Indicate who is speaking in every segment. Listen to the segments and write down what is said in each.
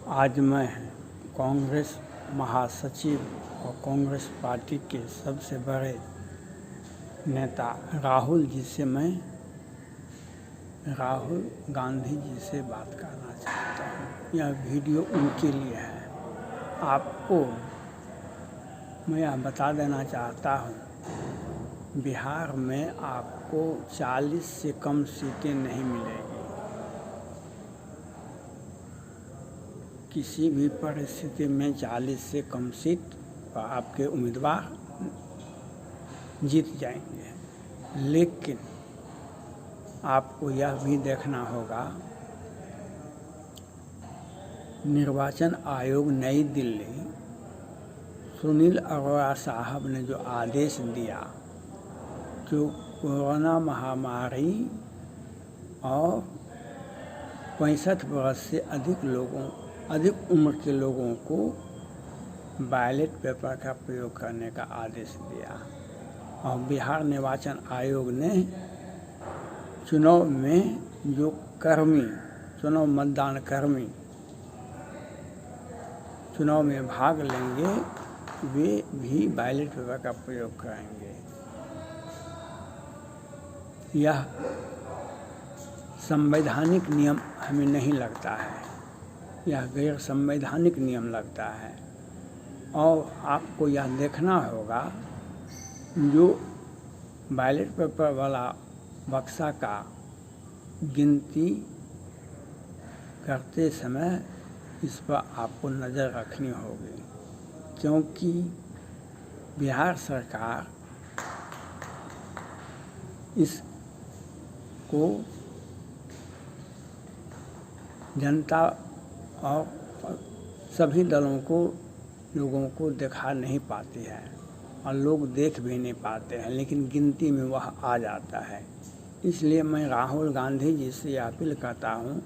Speaker 1: आज मैं कांग्रेस महासचिव और कांग्रेस पार्टी के सबसे बड़े नेता राहुल गांधी जी से बात करना चाहता हूँ। यह वीडियो उनके लिए है। आपको मैं यह बता देना चाहता हूँ, बिहार में आपको 40 से कम सीटें नहीं मिलेगी। किसी भी परिस्थिति में 40 से कम सीट पर आपके उम्मीदवार जीत जाएंगे। लेकिन आपको यह भी देखना होगा, निर्वाचन आयोग नई दिल्ली सुनील अरोड़ा साहब ने जो आदेश दिया, जो कोरोना महामारी और 65 वर्ष से अधिक उम्र के लोगों को बैलेट पेपर का प्रयोग करने का आदेश दिया। और बिहार निर्वाचन आयोग ने चुनाव में जो मतदान कर्मी चुनाव में भाग लेंगे, वे भी बैलेट पेपर का प्रयोग करेंगे। यह संवैधानिक नियम हमें नहीं लगता है, यह गैर संवैधानिक नियम लगता है। और आपको यह देखना होगा, जो बैलेट पेपर वाला बक्सा का गिनती करते समय इस पर आपको नज़र रखनी होगी, क्योंकि बिहार सरकार इसको जनता और सभी लोगों को दिखा नहीं पाती है और लोग देख भी नहीं पाते हैं, लेकिन गिनती में वह आ जाता है। इसलिए मैं राहुल गांधी जी से अपील करता हूँ,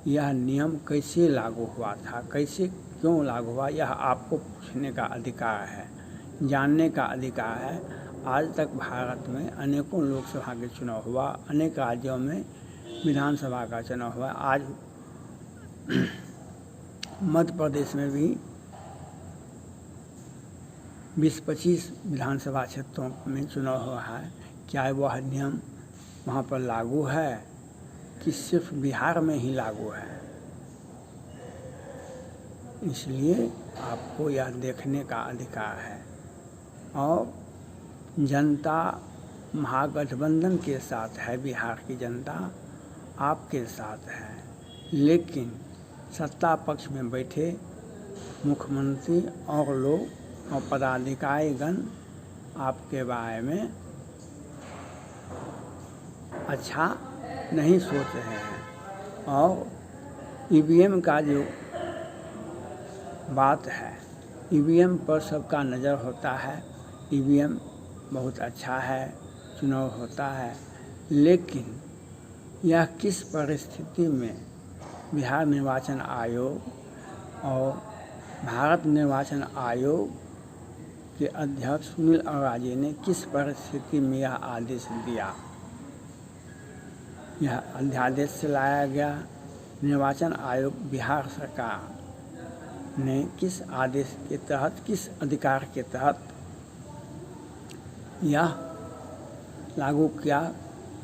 Speaker 1: यह नियम कैसे लागू हुआ था, क्यों लागू हुआ, यह आपको पूछने का अधिकार है, जानने का अधिकार है। आज तक भारत में अनेकों लोकसभा के चुनाव हुआ, अनेक राज्यों में विधानसभा का चुनाव हुआ। आज मध्य प्रदेश में भी 20-25 विधानसभा क्षेत्रों में चुनाव हुआ है। क्या वह नियम वहाँ पर लागू है कि सिर्फ बिहार में ही लागू है? इसलिए आपको यह देखने का अधिकार है। और जनता महागठबंधन के साथ है, बिहार की जनता आपके साथ है। लेकिन सत्ता पक्ष में बैठे मुख्यमंत्री और लोग और पदाधिकारीगण आपके बारे में अच्छा नहीं सोच रहे हैं। और ईवीएम का जो बात है, ईवीएम पर सबका नज़र होता है। ईवीएम बहुत अच्छा है, चुनाव होता है, लेकिन यह किस परिस्थिति में बिहार निर्वाचन आयोग और भारत निर्वाचन आयोग के अध्यक्ष सुनील अरोड़ा जी ने किस परिस्थिति में यह आदेश दिया, यह अध्यादेश से लाया गया। निर्वाचन आयोग बिहार सरकार ने किस आदेश के तहत, किस अधिकार के तहत यह लागू किया,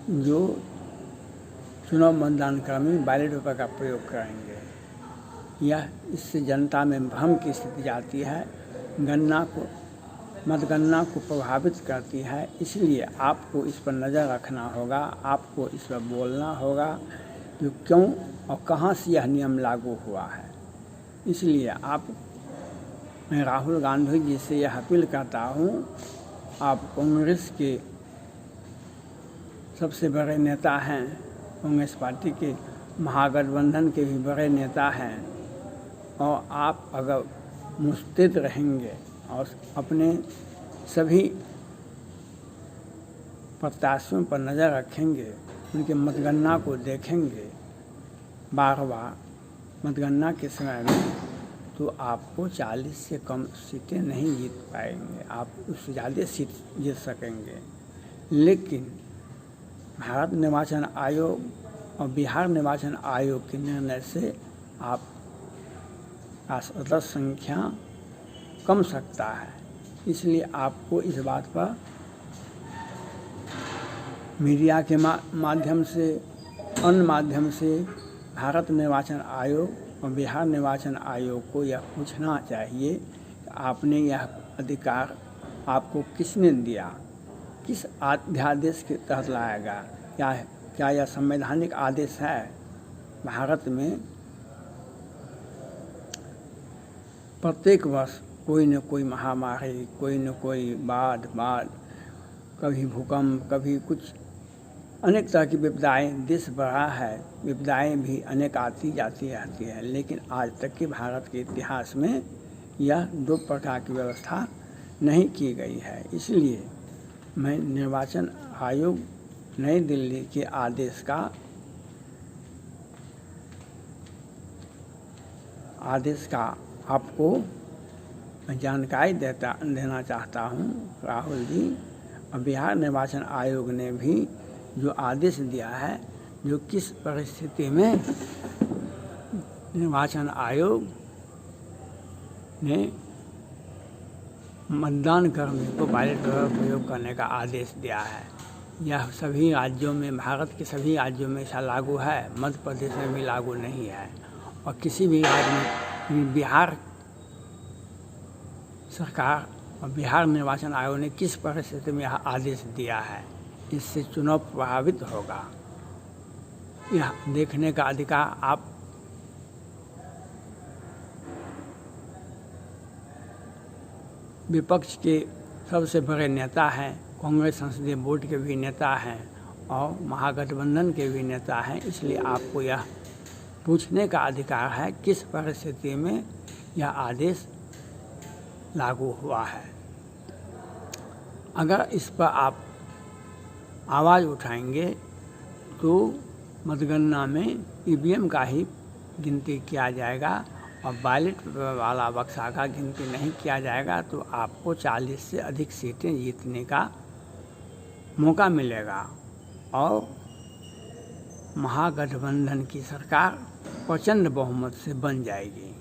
Speaker 1: जो चुनाव मतदान कर्मी बैलेट पेपर का प्रयोग करेंगे। यह इससे जनता में भ्रम की स्थिति जाती है, मतगणना को प्रभावित करती है। इसलिए आपको इस पर नज़र रखना होगा, आपको इस पर बोलना होगा कि क्यों और कहाँ से यह नियम लागू हुआ है। इसलिए मैं राहुल गांधी जी से यह अपील करता हूँ, आप कांग्रेस के सबसे बड़े नेता हैं, कांग्रेस पार्टी के महागठबंधन के भी बड़े नेता हैं, और आप अगर मुस्तैद रहेंगे और अपने सभी प्रत्याशियों पर नज़र रखेंगे, उनके मतगणना को देखेंगे बार मतगणना के समय में, तो आपको 40 से कम सीटें नहीं जीत पाएंगे, आप उससे ज़्यादा सीट जीत सकेंगे। लेकिन भारत निर्वाचन आयोग और बिहार निर्वाचन आयोग के निर्णय से आप का सदस्य संख्या कम सकता है। इसलिए आपको इस बात पर मीडिया के माध्यम से, अन्य माध्यम से भारत निर्वाचन आयोग और बिहार निर्वाचन आयोग को यह पूछना चाहिए कि आपने यह अधिकार आपको किसने दिया, किस अध्यादेश के तहत लाया गया, क्या यह संवैधानिक आदेश है। भारत में प्रत्येक वर्ष कोई न कोई महामारी, कोई न कोई बाढ़, कभी भूकंप, कभी कुछ, अनेक तरह की विपदाएं देश बढ़ा है। विपदाएं भी अनेक आती जाती रहती है, लेकिन आज तक के भारत के इतिहास में यह 2 प्रकार की व्यवस्था नहीं की गई है। इसलिए मैं निर्वाचन आयोग नई दिल्ली के आदेश का आपको जानकारी देना चाहता हूँ राहुल जी। और बिहार निर्वाचन आयोग ने भी जो आदेश दिया है, जो किस परिस्थिति में निर्वाचन आयोग ने मतदान करने को बैलेट पेपर प्रयोग करने का आदेश दिया है, यह सभी राज्यों में, भारत के सभी राज्यों में ऐसा लागू है। मध्य प्रदेश में भी लागू नहीं है। और किसी भी राज्य में बिहार सरकार और बिहार निर्वाचन आयोग ने किस परिस्थिति में यह आदेश दिया है, इससे चुनाव प्रभावित होगा। यह देखने का अधिकार आप विपक्ष के सबसे बड़े नेता हैं, कांग्रेस संसदीय बोर्ड के भी नेता हैं और महागठबंधन के भी नेता हैं। इसलिए आपको यह पूछने का अधिकार है किस परिस्थिति में यह आदेश लागू हुआ है। अगर इस पर आप आवाज़ उठाएंगे तो मतगणना में ईवीएम का ही गिनती किया जाएगा और बैलेट पेपर वाला बक्सा का गिनती नहीं किया जाएगा, तो आपको 40 से अधिक सीटें जीतने का मौका मिलेगा और महागठबंधन की सरकार प्रचंड बहुमत से बन जाएगी।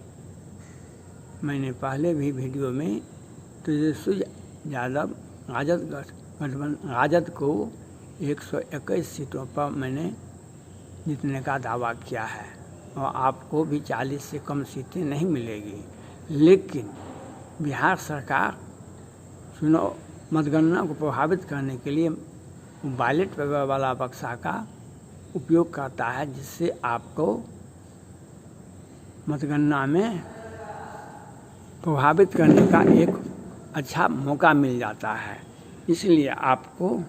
Speaker 1: मैंने पहले भी वीडियो में तेजस्वी यादव राजद को 121 सीटों पर मैंने जीतने का दावा किया है और आपको भी 40 से कम सीटें नहीं मिलेगी। लेकिन बिहार सरकार चुनाव मतगणना को प्रभावित करने के लिए बैलेट पेपर वाला बक्सा का उपयोग करता है, जिससे आपको मतगणना में प्रभावित करने का एक अच्छा मौका मिल जाता है। इसलिए आपको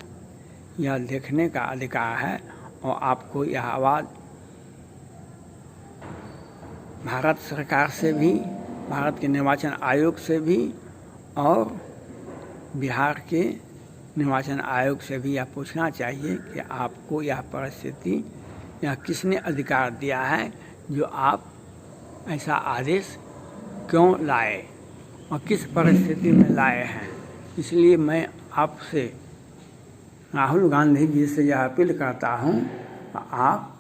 Speaker 1: यह देखने का अधिकार है और आपको यह आवाज़ भारत सरकार से भी, भारत के निर्वाचन आयोग से भी और बिहार के निर्वाचन आयोग से भी यह पूछना चाहिए कि आपको यह परिस्थिति, यह किसने अधिकार दिया है जो आप ऐसा आदेश क्यों लाए और किस परिस्थिति में लाए हैं। इसलिए मैं आपसे राहुल गांधी जी से यह अपील करता हूँ, आप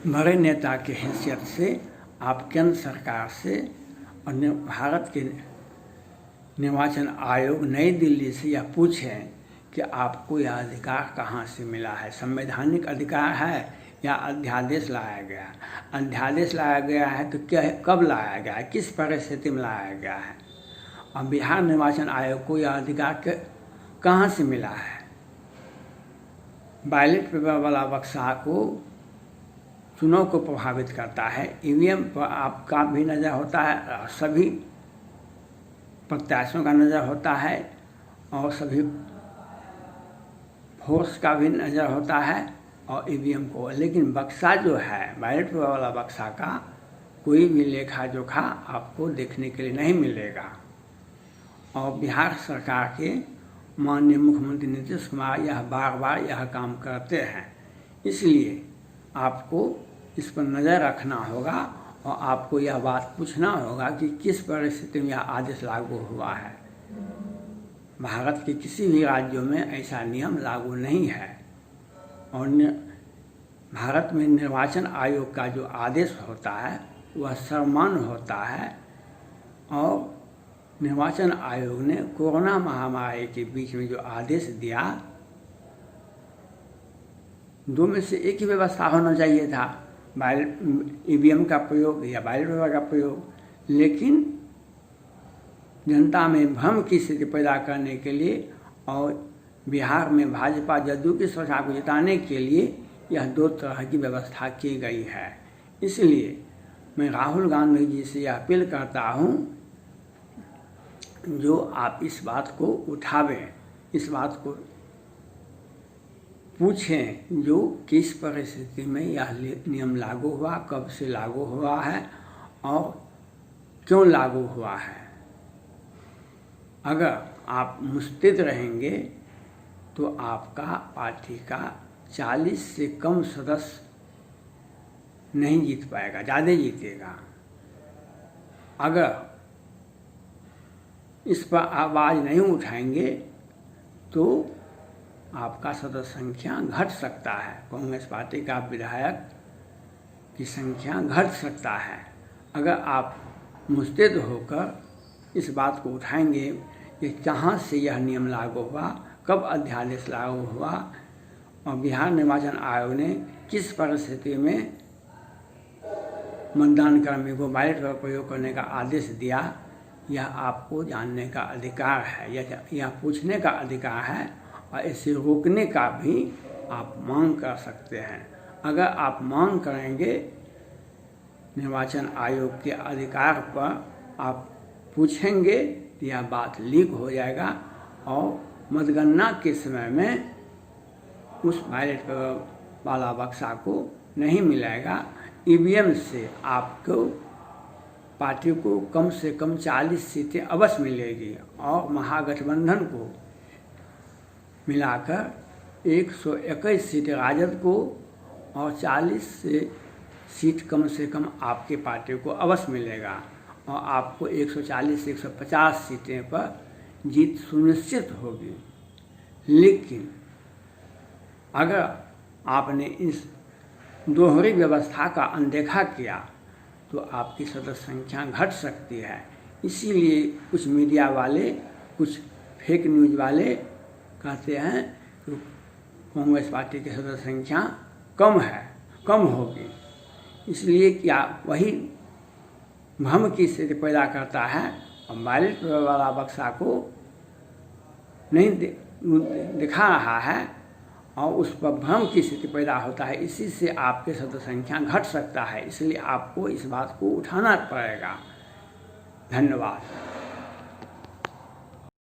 Speaker 1: बड़े नेता के हैसियत से आप केंद्र सरकार से और भारत के निर्वाचन आयोग नई दिल्ली से यह पूछें कि आपको यह अधिकार कहाँ से मिला है, संवैधानिक अधिकार है या अध्यादेश लाया गया। अध्यादेश लाया गया है तो क्या, कब लाया गया है, किस परिस्थिति में लाया गया है, और बिहार निर्वाचन आयोग को यह अधिकार कहाँ से मिला है। बैलेट पेपर वाला बक्सा को चुनाव को प्रभावित करता है, ईवीएम पर आपका भी नज़र होता है, सभी प्रत्याशियों का नज़र होता है और सभी फोर्स का भी नज़र होता है और ईवीएम को। लेकिन बक्सा जो है, बैलेट पेपर वाला बक्सा का कोई भी लेखा जोखा आपको देखने के लिए नहीं मिलेगा। और बिहार सरकार के माननीय मुख्यमंत्री नीतीश कुमार यह बार बार यह काम करते हैं, इसलिए आपको इस पर नज़र रखना होगा और आपको यह बात पूछना होगा कि किस परिस्थिति में यह आदेश लागू हुआ है। भारत के किसी भी राज्यों में ऐसा नियम लागू नहीं है और भारत में निर्वाचन आयोग का जो आदेश होता है वह सर्वमान्य होता है। और निर्वाचन आयोग ने कोरोना महामारी के बीच में जो आदेश दिया, दो में से एक ही व्यवस्था होना चाहिए था, ईवीएम का प्रयोग या बैलेट पेपर का प्रयोग। लेकिन जनता में भ्रम की स्थिति पैदा करने के लिए और बिहार में भाजपा जदयू की सरकार को जिताने के लिए यह दो तरह की व्यवस्था की गई है। इसलिए मैं राहुल गांधी जी से यह अपील करता हूँ, जो आप इस बात को उठावें, इस बात को पूछें जो किस परिस्थिति में यह नियम लागू हुआ, कब से लागू हुआ है और क्यों लागू हुआ है। अगर आप मुस्तैद रहेंगे तो आपका पार्टी का 40 से कम सदस्य नहीं जीत पाएगा, ज़्यादा जीतेगा। अगर इस पर आवाज़ नहीं उठाएंगे तो आपका सदस्य संख्या घट सकता है, कांग्रेस पार्टी का विधायक की संख्या घट सकता है। अगर आप मुस्तैद होकर इस बात को उठाएंगे कि कहाँ से यह नियम लागू हुआ, कब अध्यादेश लागू हुआ और बिहार निर्वाचन आयोग ने किस परिस्थिति में मतदान कर्मी को बैलेट का प्रयोग करने का आदेश दिया, यह आपको जानने का अधिकार है, यह पूछने का अधिकार है और इसे रोकने का भी आप मांग कर सकते हैं। अगर आप मांग करेंगे निर्वाचन आयोग के अधिकार पर, आप पूछेंगे तो यह बात लीक हो जाएगा और मतगणना के समय में उस बैलेट वाला बक्सा को नहीं मिलेगा। ईवीएम से आपको पार्टी को कम से कम 40 सीटें अवश्य मिलेगी और महागठबंधन को मिलाकर 121 सीटें राजद को और 40 सीट कम से कम आपके पार्टी को अवश्य मिलेगा और आपको 140 से 150 सीटें पर जीत सुनिश्चित होगी। लेकिन अगर आपने इस दोहरी व्यवस्था का अनदेखा किया तो आपकी सदस्य संख्या घट सकती है। इसीलिए कुछ मीडिया वाले, कुछ फेक न्यूज़ वाले कहते हैं कि कांग्रेस पार्टी की सदस्य संख्या कम होगी। इसलिए क्या वही भ्रम की स्थिति पैदा करता है और बैलेट वाला बक्सा को नहीं दिखा रहा है और उस पर भ्रम की स्थिति पैदा होता है। इसी से आपके सदस्य संख्या घट सकता है। इसलिए आपको इस बात को उठाना पड़ेगा। धन्यवाद।